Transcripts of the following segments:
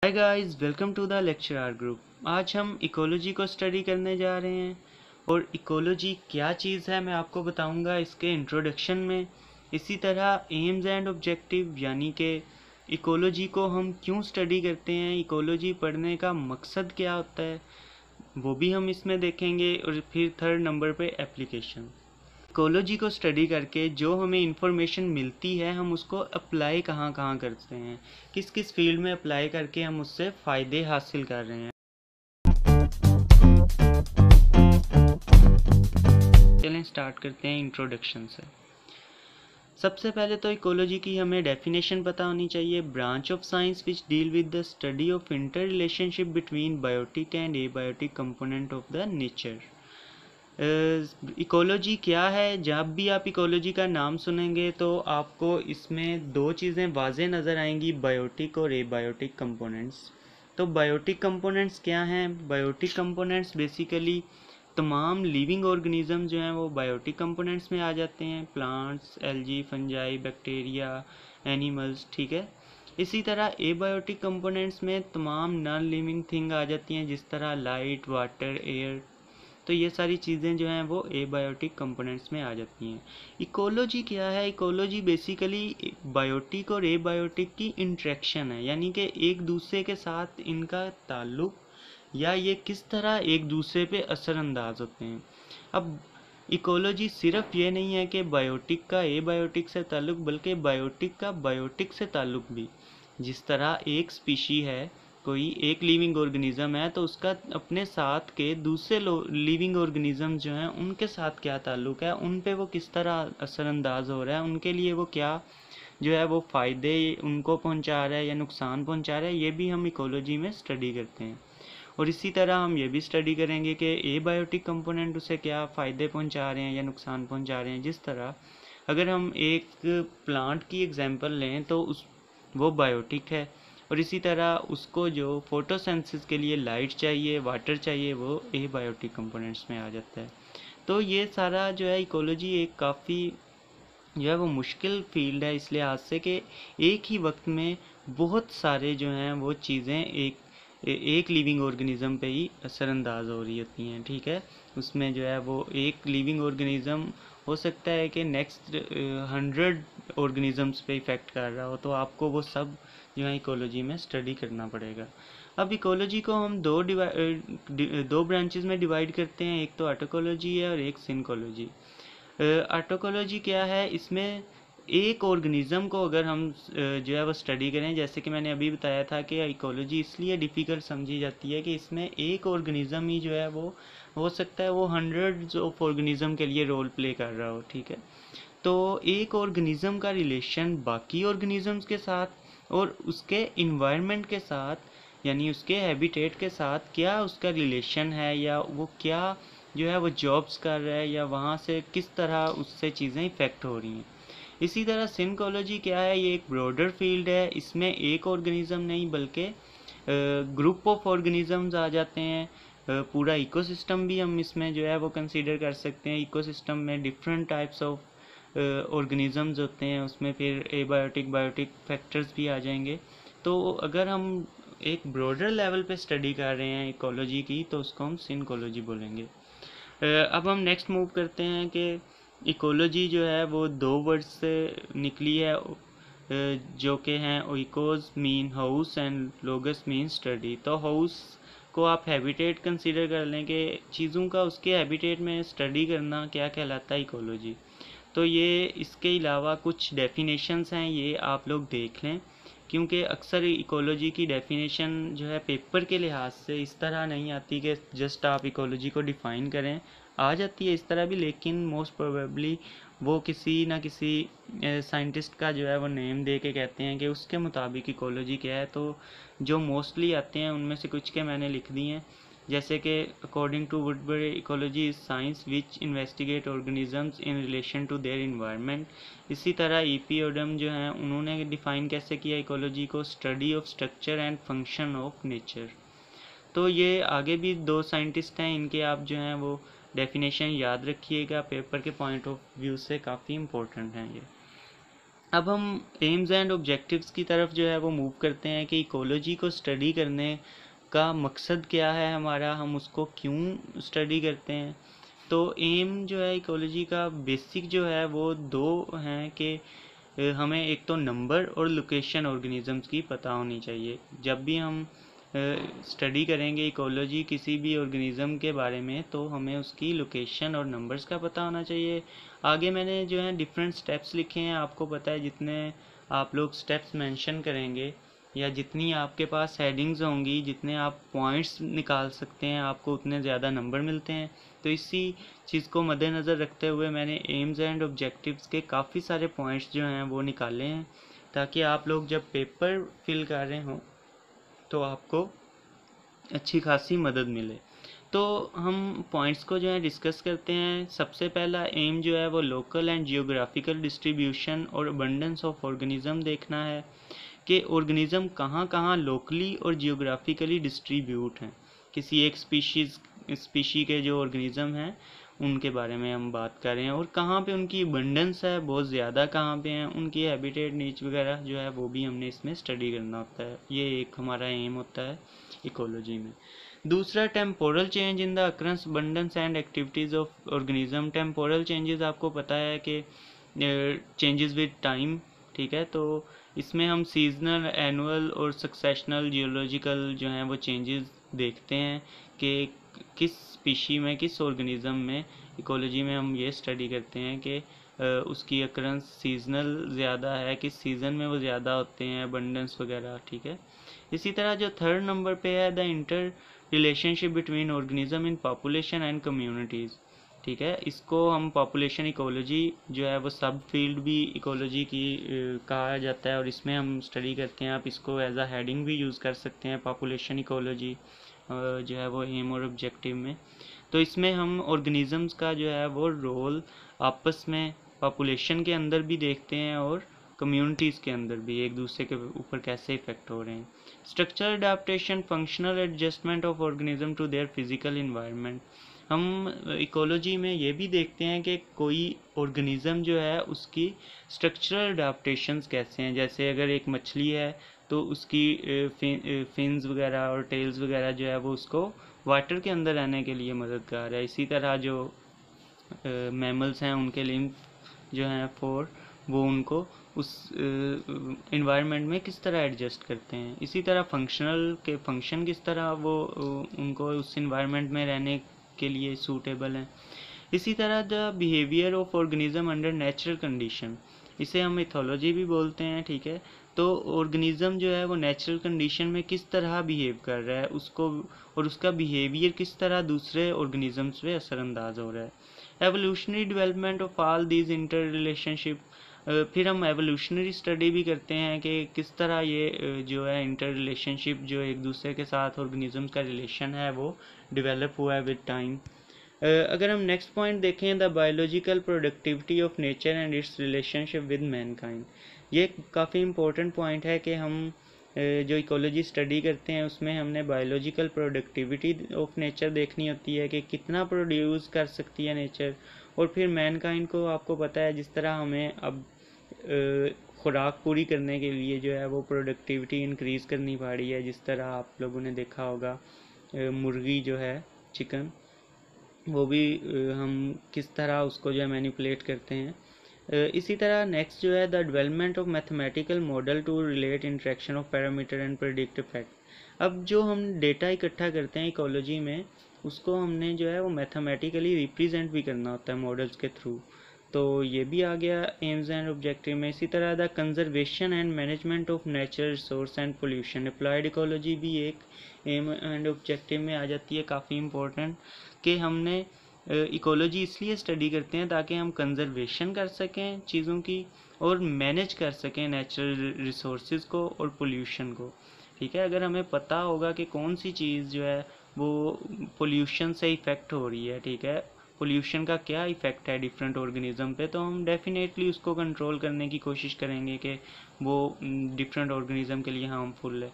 Hi guys, welcome to the lecture our group. आज हम ecology को स्टडी करने जा रहे हैं और इकोलॉजी क्या चीज़ है मैं आपको बताऊंगा इसके इंट्रोडक्शन में। इसी तरह एम्स एंड ऑब्जेक्टिव यानी कि इकोलॉजी को हम क्यों स्टडी करते हैं, इकोलॉजी पढ़ने का मकसद क्या होता है, वो भी हम इसमें देखेंगे। और फिर थर्ड नंबर पे एप्लीकेशन। इकोलॉजी को स्टडी करके जो हमें इंफॉर्मेशन मिलती है हम उसको अप्लाई कहाँ कहाँ करते हैं, किस किस फील्ड में अप्लाई करके हम उससे फ़ायदे हासिल कर रहे हैं। चलें स्टार्ट करते हैं इंट्रोडक्शन से। सबसे पहले तो इकोलॉजी की हमें डेफिनेशन पता होनी चाहिए। Branch of science which deal with the study of inter relationship between biotic and abiotic component of the nature. Ecology क्या है, जब भी आप इकोलॉजी का नाम सुनेंगे तो आपको इसमें दो चीज़ें वाज़ेह नज़र आएंगी, बायोटिक और एबायोटिक कंपोनेंट्स। तो बायोटिक कंपोनेंट्स क्या हैं? बायोटिक कंपोनेंट्स बेसिकली तमाम लिविंग ऑर्गेनिज्म जो हैं वो बायोटिक कंपोनेंट्स में आ जाते हैं। Plants, algae, fungi, bacteria, animals, ठीक है। इसी तरह एबायोटिक कंपोनेंट्स में तमाम नॉन लिविंग थिंग आ जाती हैं, जिस तरह लाइट, वाटर, एयर। तो ये सारी चीज़ें जो हैं वो एबायोटिक कंपोनेंट्स में आ जाती हैं। इकोलॉजी क्या है? इकोलॉजी बेसिकली बायोटिक और एबायोटिक की इंटरेक्शन है, यानी कि एक दूसरे के साथ इनका ताल्लुक या ये किस तरह एक दूसरे पे असरअंदाज होते हैं। अब इकोलॉजी सिर्फ ये नहीं है कि बायोटिक का एबायोटिक से ताल्लुक, बल्कि बायोटिक का बायोटिक से ताल्लुक भी। जिस तरह एक स्पीशी है, कोई एक लिविंग ऑर्गेनिज्म है, तो उसका अपने साथ के दूसरे लिविंग ऑर्गेनिज्म जो हैं उनके साथ क्या ताल्लुक है, उन पे वो किस तरह असरअंदाज हो रहा है, उनके लिए वो क्या जो है वो फ़ायदे उनको पहुंचा रहा है या नुकसान पहुंचा रहा है, ये भी हम इकोलॉजी में स्टडी करते हैं। और इसी तरह हम ये भी स्टडी करेंगे कि एबायोटिक कंपोनेंट उसे क्या फ़ायदे पहुंचा रहे हैं या नुकसान पहुंचा रहे हैं। जिस तरह अगर हम एक प्लांट की एग्जांपल लें तो वो बायोटिक है, और इसी तरह उसको जो फोटोसिंथेसिस के लिए लाइट चाहिए, वाटर चाहिए, वो एबायोटिक कंपोनेंट्स में आ जाता है। तो ये सारा जो है इकोलॉजी एक काफ़ी जो है वो मुश्किल फील्ड है इस लिहाज से कि एक ही वक्त में बहुत सारे जो हैं वो चीज़ें एक लिविंग ऑर्गेनिज्म पे ही असरअंदाज हो रही होती हैं, ठीक है। उसमें जो है वो एक लिविंग ऑर्गेनिज्म हो सकता है कि नेक्स्ट 100 ऑर्गेनिजम्स पे इफ़ेक्ट कर रहा हो, तो आपको वो सब जो है इकोलॉजी में स्टडी करना पड़ेगा। अब इकोलॉजी को हम दो ब्रांचेस में डिवाइड करते हैं, एक तो ऑटोकोलॉजी है और एक सिनकोलॉजी। ऑटोकोलॉजी क्या है? इसमें एक ऑर्गेनिज़म को अगर हम जो है वो स्टडी करें, जैसे कि मैंने अभी बताया था कि इकोलॉजी इसलिए डिफ़िकल्ट समझी जाती है कि इसमें एक ऑर्गेनिज़म ही जो है वो हो सकता है वो हंड्रेड्स ऑफ ऑर्गेनिज़म के लिए रोल प्ले कर रहा हो, ठीक है। तो एक ऑर्गेनिज़म का रिलेशन बाकी ऑर्गेनिज़म्स के साथ और उसके इन्वायरमेंट के साथ, यानी उसके हैबिटेट के साथ क्या उसका रिलेशन है, या वो क्या जो है वो जॉब्स कर रहा है, या वहाँ से किस तरह उससे चीज़ें इफ़ेक्ट हो रही हैं। इसी तरह सिनकोलॉजी क्या है? ये एक ब्रॉडर फील्ड है, इसमें एक ऑर्गेनिज़म नहीं बल्कि ग्रुप ऑफ ऑर्गेनिज़म्स आ जाते हैं। पूरा इकोसिस्टम भी हम इसमें जो है वो कंसीडर कर सकते हैं। इकोसिस्टम में डिफरेंट टाइप्स ऑफ ऑर्गेनिज़म्स होते हैं, उसमें फिर एबायोटिक बायोटिक फैक्टर्स भी आ जाएंगे। तो अगर हम एक ब्रॉडर लेवल पे स्टडी कर रहे हैं इकोलॉजी की तो उसको हम सिनकोलॉजी बोलेंगे। अब हम नेक्स्ट मूव करते हैं कि इकोलॉजी जो है वो दो वर्ड्स से निकली है, जो कि हैं oikos mean house and logos mean study. तो हाउस को आप हैबिटेट कंसीडर कर लें कि चीज़ों का उसके हैबिटेट में स्टडी करना क्या कहलाता है इकोलॉजी। तो ये इसके अलावा कुछ डेफिनेशंस हैं, ये आप लोग देख लें, क्योंकि अक्सर इकोलॉजी की डेफिनेशन जो है पेपर के लिहाज से इस तरह नहीं आती कि जस्ट आप इकोलॉजी को डिफ़ाइन करें। आ जाती है इस तरह भी, लेकिन मोस्ट प्रोबेबली वो किसी ना किसी साइंटिस्ट का जो है वो नेम दे के कहते हैं कि उसके मुताबिक इकोलॉजी क्या है। तो जो मोस्टली आते हैं उनमें से कुछ के मैंने लिख दिए हैं, जैसे कि according to Woodbury ecology is science which investigate organisms in relation to their environment. इसी तरह ईपी ओडम जो हैं उन्होंने डिफ़ाइन कैसे किया इकोलॉजी को, study of structure and function of nature. तो ये आगे भी दो साइंटिस्ट हैं, इनके आप जो हैं वो डेफिनेशन याद रखिएगा, पेपर के पॉइंट ऑफ व्यू से काफ़ी इम्पोर्टेंट हैं ये। अब हम एम्स एंड ऑब्जेक्टिव्स की तरफ जो है वो मूव करते हैं कि इकोलॉजी को स्टडी करने का मकसद क्या है हमारा, हम उसको क्यों स्टडी करते हैं। तो एम जो है इकोलॉजी का बेसिक जो है वो दो हैं कि हमें एक तो नंबर और लोकेशन ऑर्गेनिजम्स की पता होनी चाहिए। जब भी हम स्टडी करेंगे इकोलॉजी किसी भी ऑर्गेनिज़म के बारे में तो हमें उसकी लोकेशन और नंबर्स का पता होना चाहिए। आगे मैंने जो है डिफरेंट स्टेप्स लिखे हैं, आपको पता है जितने आप लोग स्टेप्स मेंशन करेंगे या जितनी आपके पास हेडिंग्स होंगी, जितने आप पॉइंट्स निकाल सकते हैं, आपको उतने ज़्यादा नंबर मिलते हैं। तो इसी चीज़ को मद्देनज़र रखते हुए मैंने एम्स एंड ऑब्जेक्टिव्स के काफ़ी सारे पॉइंट्स जो हैं वो निकाले हैं, ताकि आप लोग जब पेपर फिल कर रहे हों तो आपको अच्छी खासी मदद मिले। तो हम पॉइंट्स को जो है डिस्कस करते हैं। सबसे पहला एम जो है वो लोकल एंड जियोग्राफिकल डिस्ट्रीब्यूशन और अबंडेंस ऑफ ऑर्गेनिज्म देखना है कि ऑर्गेनिज्म कहाँ कहाँ लोकली और जियोग्राफिकली डिस्ट्रीब्यूट हैं। किसी एक स्पीशी के जो ऑर्गेनिज्म हैं उनके बारे में हम बात कर रहे हैं, और कहाँ पे उनकी अबंडेंस है, बहुत ज़्यादा कहाँ पे हैं, उनकी हैबिटेट नीच वगैरह जो है वो भी हमने इसमें स्टडी करना होता है। ये एक हमारा एम होता है इकोलॉजी में। दूसरा temporal change in the अक्रंस abundance and activities of organism. Temporal changes आपको पता है कि चेंजेस विद टाइम, ठीक है। तो इसमें हम सीजनल, एनुअल और सक्सेशनल जियोलॉजिकल जो हैं वो चेंजेस देखते हैं कि किस स्पीशी में, किस ऑर्गेनिज्म में, इकोलॉजी में हम ये स्टडी करते हैं कि उसकी अक्रंस सीजनल ज़्यादा है, किस सीज़न में वो ज़्यादा होते हैं, अबंडेंस वगैरह, ठीक है। इसी तरह जो थर्ड नंबर पे है the inter relationship between organism in population and communities, ठीक है। इसको हम पॉपुलेशन इकोलॉजी जो है वो सब फील्ड भी इकोलॉजी की कहा जाता है, और इसमें हम स्टडी करते हैं। आप इसको एज अ हेडिंग भी यूज़ कर सकते हैं, पॉपुलेशन इकोलॉजी जो है वो एम और ऑब्जेक्टिव में। तो इसमें हम ऑर्गेनिजम्स का जो है वो रोल आपस में पॉपुलेशन के अंदर भी देखते हैं और कम्युनिटीज़ के अंदर भी एक दूसरे के ऊपर कैसे इफेक्ट हो रहे हैं। Structural adaptation, functional adjustment of organism to their physical environment. हम इकोलॉजी में ये भी देखते हैं कि कोई ऑर्गेनिज्म जो है उसकी स्ट्रक्चरल अडेप्टेशंस कैसे हैं। जैसे अगर एक मछली है तो उसकी फिन्स वगैरह और टेल्स वगैरह जो है वो उसको वाटर के अंदर रहने के लिए मददगार है। इसी तरह जो मैमल्स हैं उनके लिम्फ जो हैं फोर, वो उनको उस इन्वायरमेंट में किस तरह एडजस्ट करते हैं। इसी तरह फंक्शनल के फंक्शन किस तरह वो उनको उस इन्वायरमेंट में रहने के लिए सूटेबल हैं। इसी तरह the behaviour of organism under natural condition, इसे हम इथोलॉजी भी बोलते हैं, ठीक है। तो ऑर्गेनिज्म जो है वो नेचुरल कंडीशन में किस तरह बिहेव कर रहा है उसको, और उसका बिहेवियर किस तरह दूसरे ऑर्गेनिजम्स पे असरअंदाज हो रहा है। Evolutionary development of all these inter relationship, फिर हम एवोल्यूशनरी स्टडी भी करते हैं कि किस तरह ये जो है इंटर रिलेशनशिप जो एक दूसरे के साथ ऑर्गेनिजम्स का रिलेशन है वो डेवलप हुआ है विद टाइम। अगर हम नेक्स्ट पॉइंट देखें, the biological productivity of nature and it's relationship with Mankind. ये काफ़ी इम्पोर्टेंट पॉइंट है कि हम जो इकोलॉजी स्टडी करते हैं उसमें हमने बायोलॉजिकल प्रोडक्टिविटी ऑफ नेचर देखनी होती है कि कितना प्रोड्यूस कर सकती है नेचर। और फिर मैनकाइंड को आपको पता है जिस तरह हमें अब खुराक पूरी करने के लिए जो है वो प्रोडक्टिविटी इंक्रीज़ करनी पड़ रही है। जिस तरह आप लोगों ने देखा होगा मुर्गी जो है, चिकन, वो भी हम किस तरह उसको जो है मैनिपुलेट करते हैं। इसी तरह नेक्स्ट जो है the development of mathematical model to relate interaction of parameter and predict effect. अब जो हम डेटा इकट्ठा करते हैं इकोलॉजी में उसको हमने जो है वो मैथमेटिकली रिप्रेजेंट भी करना होता है मॉडल्स के थ्रू। तो ये भी आ गया एम्स एंड ऑब्जेक्टिव में। इसी तरह the conservation and management of natural resource and pollution, applied ecology भी एक एम एंड ऑब्जेक्टिव में आ जाती है, काफ़ी इंपॉर्टेंट। कि हमने इकोलॉजी इसलिए स्टडी करते हैं ताकि हम कंजर्वेशन कर सकें चीज़ों की और मैनेज कर सकें नेचुरल रिसोर्सेज को और पोल्यूशन को, ठीक है। अगर हमें पता होगा कि कौन सी चीज़ जो है वो पोल्यूशन से इफ़ेक्ट हो रही है, ठीक है, पोल्यूशन का क्या इफ़ेक्ट है डिफरेंट ऑर्गेनिज्म पे, तो हम डेफिनेटली उसको कंट्रोल करने की कोशिश करेंगे कि वो डिफरेंट ऑर्गेनिज्म के लिए हार्मफुल है।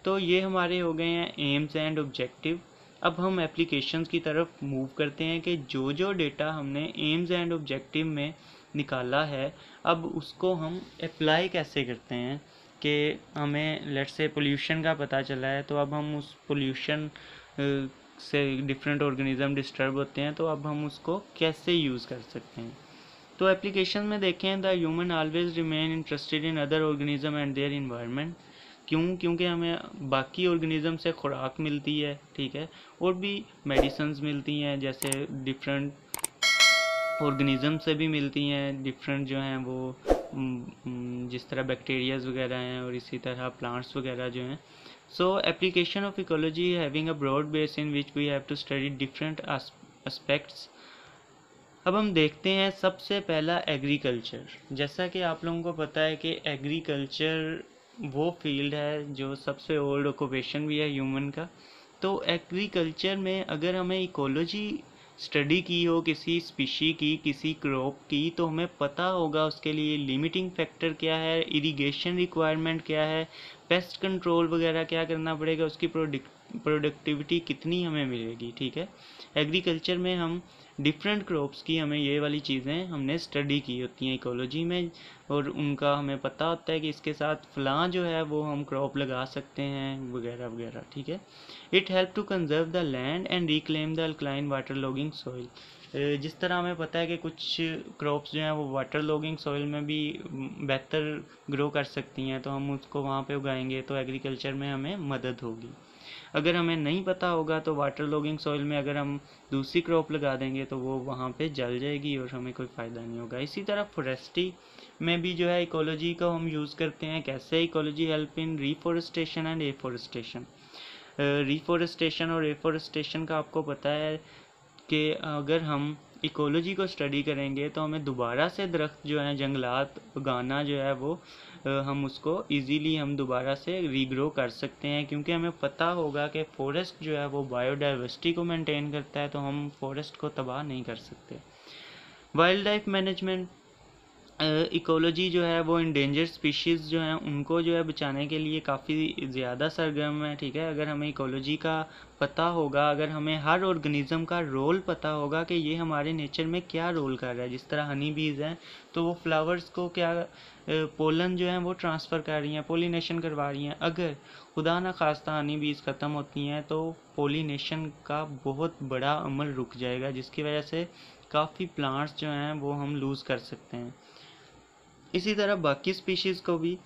तो ये हमारे हो गए हैं एम्स एंड ऑब्जेक्टिव। अब हम एप्लीकेशंस की तरफ मूव करते हैं कि जो जो डेटा हमने एम्स एंड ऑब्जेक्टिव में निकाला है, अब उसको हम अप्लाई कैसे करते हैं कि हमें लेट्स से पोल्यूशन का पता चला है, तो अब हम उस पोल्यूशन से डिफरेंट ऑर्गेनिज्म डिस्टर्ब होते हैं, तो अब हम उसको कैसे यूज़ कर सकते हैं। तो एप्लीकेशन में देखें, the human always remain interested in other organism and their environment. क्योंकि हमें बाकी ऑर्गेनिज्म से खुराक मिलती है, ठीक है, और भी मेडिसिन्स मिलती हैं, जैसे डिफरेंट ऑर्गेनिज्म से भी मिलती हैं, डिफरेंट जो हैं वो जिस तरह बैक्टीरियाज वगैरह हैं, और इसी तरह प्लांट्स वगैरह जो हैं। So application of ecology having a broad base in which we have to study different aspects. अब हम देखते हैं सबसे पहला एग्रीकल्चर। जैसा कि आप लोगों को पता है कि एग्रीकल्चर वो फील्ड है जो सबसे ओल्ड ऑक्यूपेशन भी है ह्यूमन का। तो एग्रीकल्चर में अगर हमें इकोलॉजी स्टडी की हो किसी स्पीशी की, किसी क्रॉप की, तो हमें पता होगा उसके लिए लिमिटिंग फैक्टर क्या है, इरिगेशन रिक्वायरमेंट क्या है, पेस्ट कंट्रोल वगैरह क्या करना पड़ेगा, उसकी प्रोडक्टिविटी कितनी हमें मिलेगी, ठीक है। एग्रीकल्चर में हम डिफरेंट क्रॉप्स की हमें ये वाली चीज़ें हमने स्टडी की होती हैं इकोलॉजी में, और उनका हमें पता होता है कि इसके साथ फलां जो है वो हम क्रॉप लगा सकते हैं वगैरह वगैरह, ठीक है। It help to conserve the land and reclaim the alkaline water logging soil. जिस तरह हमें पता है कि कुछ क्रॉप्स जो हैं वो वाटर लॉगिंग सॉइल में भी बेहतर ग्रो कर सकती हैं, तो हम उसको वहाँ पे उगाएंगे तो एग्रीकल्चर में हमें मदद होगी। अगर हमें नहीं पता होगा तो वाटर लॉगिंग सॉइल में अगर हम दूसरी क्रॉप लगा देंगे तो वो वहाँ पे जल जाएगी और हमें कोई फ़ायदा नहीं होगा। इसी तरह फॉरेस्ट्री में भी जो है इकोलॉजी का हम यूज़ करते हैं। कैसे ecology help in reforestation and afforestation. Reforestation और एफॉरेस्टेशन का आपको पता है कि अगर हम इकोलॉजी को स्टडी करेंगे तो हमें दोबारा से दरख्त जो हैं, जंगलात उगाना जो है वो हम उसको इजीली हम दोबारा से रीग्रो कर सकते हैं, क्योंकि हमें पता होगा कि फॉरेस्ट जो है वो बायोडाइवर्सिटी को मेंटेन करता है, तो हम फॉरेस्ट को तबाह नहीं कर सकते। वाइल्ड लाइफ मैनेजमेंट, इकोलॉजी जो है वो इंडेंजर्ड स्पीशीज़ जो हैं उनको जो है बचाने के लिए काफ़ी ज़्यादा सरगर्म है, ठीक है। अगर हमें इकोलॉजी का पता होगा, अगर हमें हर ऑर्गेनिज्म का रोल पता होगा कि ये हमारे नेचर में क्या रोल कर रहा है, जिस तरह हनी बीज़ हैं तो वो फ्लावर्स को क्या पोलन जो है वो ट्रांसफ़र कर रही हैं, पोलिनेशन करवा रही हैं। अगर खुदा न खास्ता हनी बीज़ ख़त्म होती हैं तो पोलिनेशन का बहुत बड़ा अमल रुक जाएगा, जिसकी वजह से काफ़ी प्लांट्स जो हैं वो हम लूज़ कर सकते हैं। इसी तरह बाकी स्पीशीज़ को भी,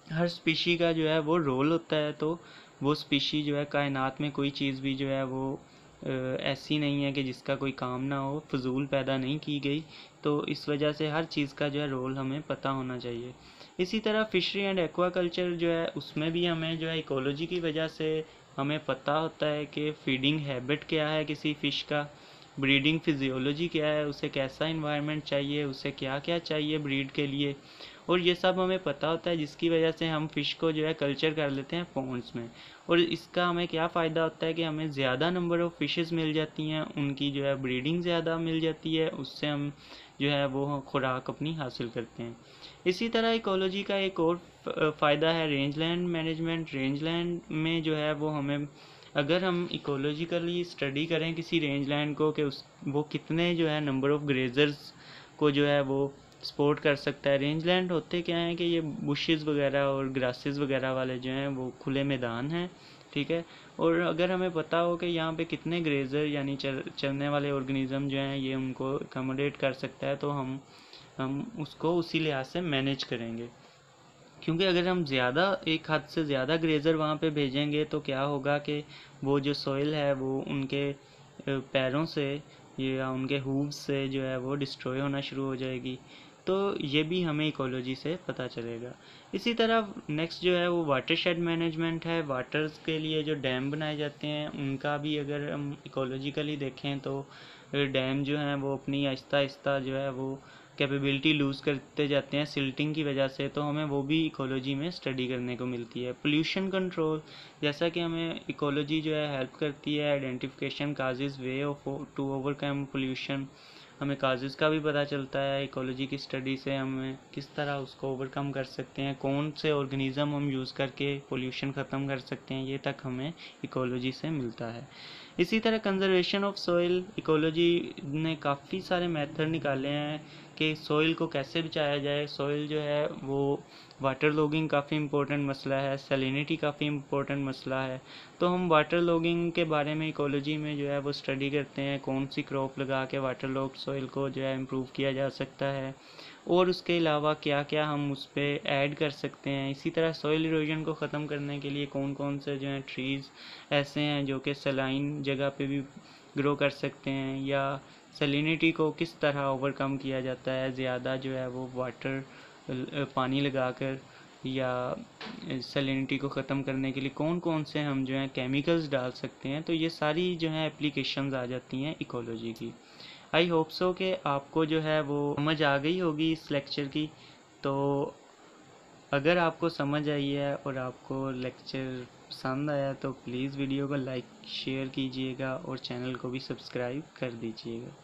हर स्पीशी का जो है वो रोल होता है, तो वो स्पीशी जो है कायनात में कोई चीज़ भी जो है वो ऐसी नहीं है कि जिसका कोई काम ना हो, फजूल पैदा नहीं की गई। तो इस वजह से हर चीज़ का जो है रोल हमें पता होना चाहिए। इसी तरह फिशरी एंड एक्वाकल्चर जो है उसमें भी हमें जो है इकोलॉजी की वजह से हमें पता होता है कि फीडिंग हैबिट क्या है किसी फ़िश का, ब्रीडिंग फिजियोलॉजी क्या है, उसे कैसा इन्वायरमेंट चाहिए, उसे क्या क्या चाहिए ब्रीड के लिए, और ये सब हमें पता होता है, जिसकी वजह से हम फ़िश को जो है कल्चर कर लेते हैं पॉन्ड्स में। और इसका हमें क्या फ़ायदा होता है कि हमें ज़्यादा नंबर ऑफ़ फ़िशेस मिल जाती हैं, उनकी जो है ब्रीडिंग ज़्यादा मिल जाती है, उससे हम जो है वो खुराक अपनी हासिल करते हैं। इसी तरह इकोलॉजी का एक और फ़ायदा है रेंजलैंड मैनेजमेंट। रेंजलैंड में जो है वो हमें, अगर हम इकोलॉजिकली स्टडी करें किसी रेंजलैंड को कि उस वो कितने जो है नंबर ऑफ़ ग्रेजर्स को जो है वो सपोर्ट कर सकता है। रेंजलैंड होते क्या हैं कि ये बुशेस वगैरह और ग्रासेस वगैरह वाले जो हैं वो खुले मैदान हैं, ठीक है। और अगर हमें पता हो कि यहाँ पे कितने ग्रेजर यानी चलने वाले ऑर्गेनिज्म जो हैं ये उनको अकोमोडेट कर सकता है, तो हम उसको उसी लिहाज से मैनेज करेंगे। क्योंकि अगर हम ज़्यादा एक हद से ज़्यादा ग्रेजर वहाँ पे भेजेंगे तो क्या होगा कि वो जो सॉइल है वो उनके पैरों से या उनके हूव्स से जो है वो डिस्ट्रॉय होना शुरू हो जाएगी। तो ये भी हमें इकोलॉजी से पता चलेगा। इसी तरह नेक्स्ट जो है वो वाटरशेड मैनेजमेंट है। वाटर्स के लिए जो डैम बनाए जाते हैं उनका भी अगर हम इकोलॉजिकली देखें तो डैम जो हैं वो अपनी आहिस्ता आहिस्ता जो है वो कैपेबिलिटी लूज़ करते जाते हैं सिल्टिंग की वजह से, तो हमें वो भी इकोलॉजी में स्टडी करने को मिलती है। पोल्यूशन कंट्रोल, जैसा कि हमें इकोलॉजी जो है हेल्प करती है identification causes way of to overcome pollution. हमें काजेज़ का भी पता चलता है। इकोलॉजी की स्टडी से हमें किस तरह उसको ओवरकम कर सकते हैं, कौन से ऑर्गेनिज़म हम यूज़ करके पोल्यूशन ख़त्म कर सकते हैं, ये तक हमें इकोलॉजी से मिलता है। इसी तरह कंजर्वेशन ऑफ सॉइल, इकोलॉजी ने काफ़ी सारे मेथड निकाले हैं कि सॉइल को कैसे बचाया जाए। सॉइल जो है वो वाटर लॉगिंग काफ़ी इम्पोर्टेंट मसला है, सैलिनिटी काफ़ी इम्पोर्टेंट मसला है। तो हम वाटर लॉगिंग के बारे में इकोलॉजी में जो है वो स्टडी करते हैं, कौन सी क्रॉप लगा के वाटर लॉग्ड सॉइल को जो है इम्प्रूव किया जा सकता है, और उसके अलावा क्या क्या हम उस पर ऐड कर सकते हैं। इसी तरह सॉइल इरोजन को ख़त्म करने के लिए कौन कौन से जो है ट्रीज़ ऐसे हैं जो कि सलाइन जगह पे भी ग्रो कर सकते हैं, या सैलिनिटी को किस तरह ओवरकम किया जाता है ज़्यादा जो है वो वाटर पानी लगाकर, या सैलिनिटी को ख़त्म करने के लिए कौन कौन से हम जो हैं केमिकल्स डाल सकते हैं। तो ये सारी जो हैं एप्लीकेशंस आ जाती हैं इकोलॉजी की। आई होप सो कि आपको जो है वो समझ आ गई होगी इस लेक्चर की। तो अगर आपको समझ आई है और आपको लेक्चर पसंद आया तो प्लीज़ वीडियो को लाइक शेयर कीजिएगा और चैनल को भी सब्सक्राइब कर दीजिएगा।